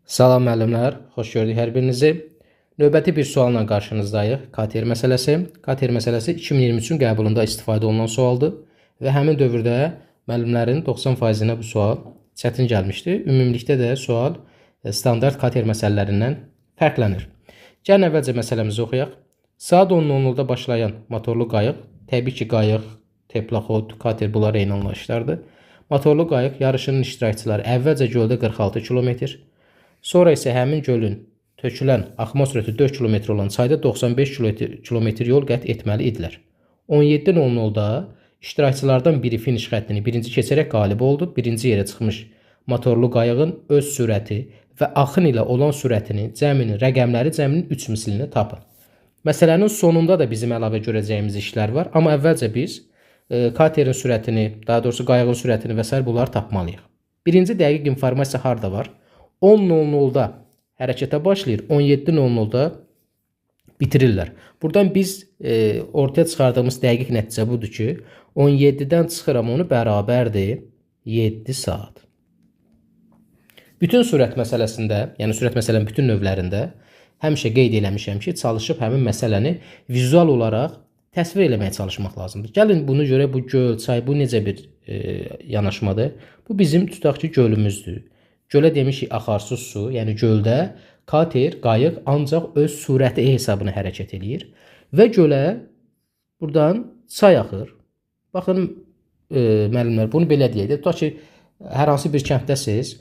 Salam müəllimlər, xoş gördük hər birinizi. Növbəti bir sualla qarşınızdayıq. KTR məsələsi. KTR məsələsi 2023-cün qəbulunda istifadə olunan sualdır və həmin dövrdə müəllimlərin 90%-nə bu sual çətin gəlmişdi. Ümumilikdə də sual standart KTR məsələlərindən fərqlənir. Gəlin əvvəlcə məsələmizi oxuyaq. Saat 10:00-da başlayan motorlu qayıq, təbii ki, qayıq, teplaxod, KTR bunlar eyni anlayışlardır. Motorlu qayıq yarışının iştirakçıları əvvəlcə göldə 46 km, sonra isə həmin gölün tökülən axma sürəti 4 km olan çayda 95 km yol qət etməli idilər. 17:00-da iştirakçılardan biri finiş xəttini birinci keçərək qalib oldu. Birinci yerə çıxmış motorlu qayığın öz sürəti və axın ilə olan sürətinin rəqəminin 3 mislini tapın. Məsələnin sonunda da bizim əlavə görəcəyimiz işlər var. Amma əvvəlcə biz KTR-in sürətini, daha doğrusu qayığın sürətini və s. bunları tapmalıyıq. Birinci dəqiq informasiya harda var? 10:00-da hərəkətə başlayır, 17:00-da bitirirlər. Buradan biz ortaya çıxardığımız dəqiq nəticə budur ki, 17-dən çıxıram onu bərabərdir 7 saat. Bütün sürət məsələsində, yəni sürət məsələnin bütün növlərində həmişə qeyd eləmişəm ki, çalışıb həmin məsələni vizual olaraq təsvir eləməyə çalışmaq lazımdır. Gəlin bunu görək, bu göl, çay, bu necə bir yanaşmadır? Bu bizim tutaq ki, gölümüzdür. Gölə demişik axarsız su, yəni göldə KTR, qayıq ancaq öz sürəti hesabına hərəkət edir və gölə buradan çay axır. Baxın, müəllimlər, bunu belə deyək. Tutaq ki, hər hansı bir kənddəsiz,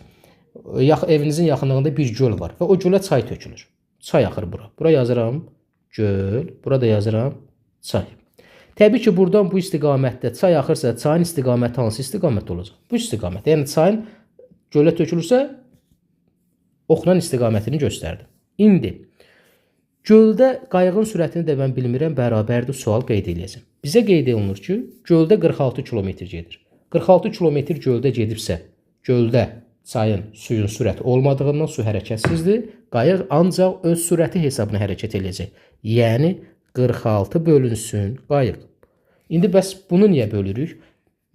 evinizin yaxınlığında bir göl var və o gölə çay tökülür. Çay axır bura. Bura yazıram göl, burada yazıram çay. Təbii ki, buradan bu istiqamətdə çay axırsa, çayın istiqaməti hansı istiqamət olacaq? Bu istiqamət. Yəni çayın gölə tökülürsə, oxunan istiqamətini göstərdi. İndi göldə qayığın sürətini də mən bilmirəm, bərabərdir sual qeyd edəcəm. Bizə qeyd olunur ki, göldə 46 km gedir. 46 km göldə gedibsə, göldə çayın, suyun sürəti olmadığından su hərəkətsizdir. Qayıq ancaq öz sürəti hesabına hərəkət edəcək. Yəni 46 bölünsün qayıq. İndi bəs bunu niyə bölürük?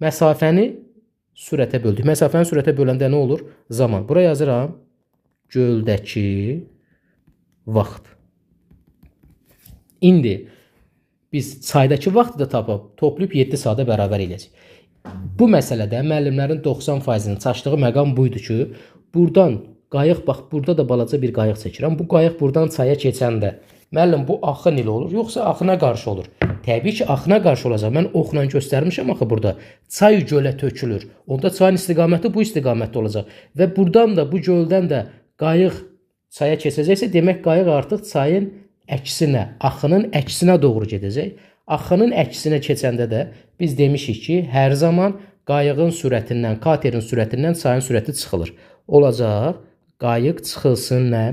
Məsafəni sürətə böldük. Məsafəni sürətə böləndə nə olur? Zaman. Bura yazıram göldəki vaxt. İndi biz çaydakı vaxtı da tapıb toplayıb 7 saata bərabər edəcək. Bu məsələdə müəllimlərin 90%-nin çaşdığı məqam buydu ki, buradan qayıq, bax burada da balaca bir qayıq çəkirəm. Bu qayıq buradan çaya keçəndə müəllim bu axın ilə olur, yoxsa axına qarşı olur? Təbii ki, axına qarşı olacaq. Mən oxla göstərmişəm axı burada. Çay gölə tökülür. Onda çayın istiqaməti bu istiqamətdə olacaq. Və buradan da, bu göldən də qayıq çaya keçəcəksə, demək qayıq artıq çayın əksinə, axının əksinə doğru gedəcək. Axının əksinə keçəndə də biz demişik ki, hər zaman qayığın sürətindən, KTR-in sürətindən çayın sürəti çıxılır. Olacaq, qayıq çıxılsın nə?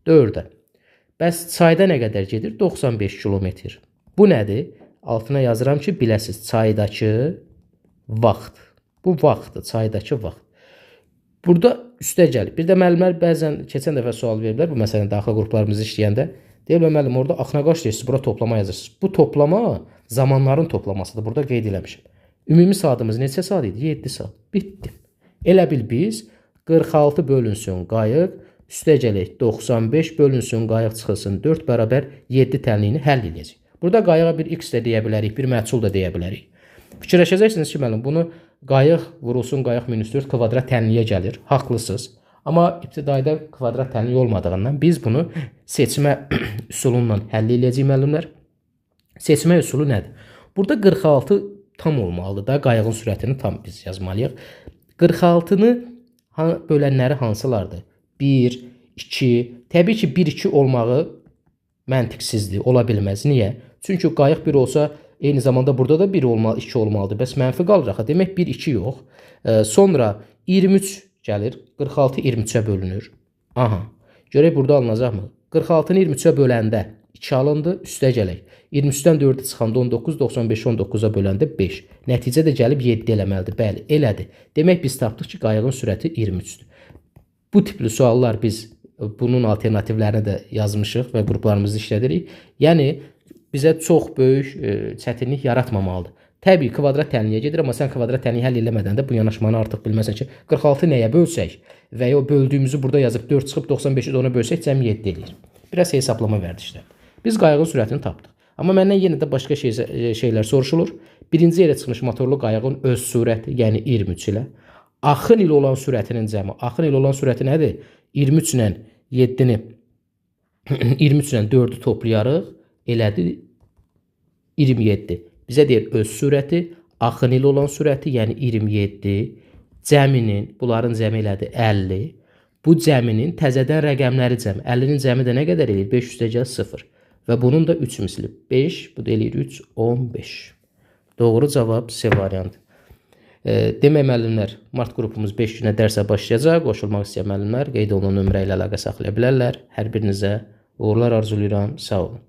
4-ə. Bəs çayda nə qədər gedir? 95 km. Bu nədir? Altına yazıram ki, biləsiz, çaydakı vaxt. Bu vaxtdır, çaydakı vaxt. Burada üstə gəlib. Bir də müəllimlər bəzən keçən dəfə sual veriblər, bu məsələn daxil qruplarımızı işləyəndə. Deyirlər, müəllim, orada axına qaç deyirsiniz, bura toplama yazırsınız. Bu toplama zamanların toplamasıdır. Burada qeyd eləmişim. Ümumi saatımız neçə saat idi? 7 saat. Bitdi. Elə bil biz 46 bölünsün qayıq, üstə gələk 95 bölünsün qayıq çıxılsın 4 bərabər 7 tənliyini həll edəcək. Burada qayığa bir x də deyə bilərik, bir məhsul da deyə bilərik. Fikirləşəcəksiniz ki, müəllim, bunu qayıq vurulsun, qayıq -4 kvadrat tənliyə gəlir. Haqlısınız. Amma ibtidaidə kvadrat tənlik olmadığından biz bunu seçmə üsulundan həll edəcəyik müəllimlər. Seçmə üsulu nədir? Burada 46 tam olmalıdır da, qayığın sürətini tam biz yazmalıyıq. 46-nı bölənləri hansılardır? 1, 2, təbii ki 1-2 olmağı məntiqsizdir, ola bilməz. Niyə? Çünki qayıq 1 olsa, eyni zamanda burada da 1 olmalı, 2 olmalıdır. Bəs mənfi qalır axı. Demək 1, 2 yox. Sonra 23 gəlir, 46 23-ə bölünür. Aha, görək burada alınacaqmı? 46-nı 23-ə böləndə 2 alındı, üstə gələk. 23-dən 4-ə çıxanda 19, 95-i 19-a böləndə 5. Nəticə də gəlib 7 eləməlidir. Bəli, elədir. Demək biz tapdıq ki, qayığın sürəti 23-dür. Bu tipli suallar biz bunun alternativlərini də yazmışıq və qruplarımızı işlədirik. Yəni, bizə çox böyük çətinlik yaratmamalıdır. Təbii kvadrat tənliyə gedir, amma sən kvadrat tənliyi həll eləmədən də bu yanaşmanı artıq bilməsən ki, 46 nəyə bölsək? və ya böldüyümüzü burada yazıb 4 çıxıb 95-i də ona bölsək cəmi 7 eləyir. Biraz hesablama vərdişləri. Biz qayığın sürətini tapdıq. Amma məndən yenə də başqa şeylər soruşulur. Birinci yerə çıxmış motorlu qayığın öz sürəti, yəni 23 ilə axın ilə olan sürətinin cəmi. Axın ilə olan sürəti nədir? 23 ilə 7-ni 23 ilə 4-ü toplayarıq, elədi 27. Bizə deyir öz sürəti, axın ilə olan sürəti, yəni 27, cəminin, bunların cəmi elədi 50. Bu cəminin təzədən rəqəmləri cəmi. 50-nin cəmi də nə qədər eləyir? 500-0. Və bunun da 3 misli. 5, bu da eləyir 3, 15. Doğru cavab C variantı. Demək müəllimlər, mart qrupumuz 5 günə dərsə başlayacaq. Qoşulmaq istəyən müəllimlər qeyd olunan nömrə ilə əlaqə saxlaya bilərlər. Hər birinizə uğurlar arzulayıram. Sağ olun.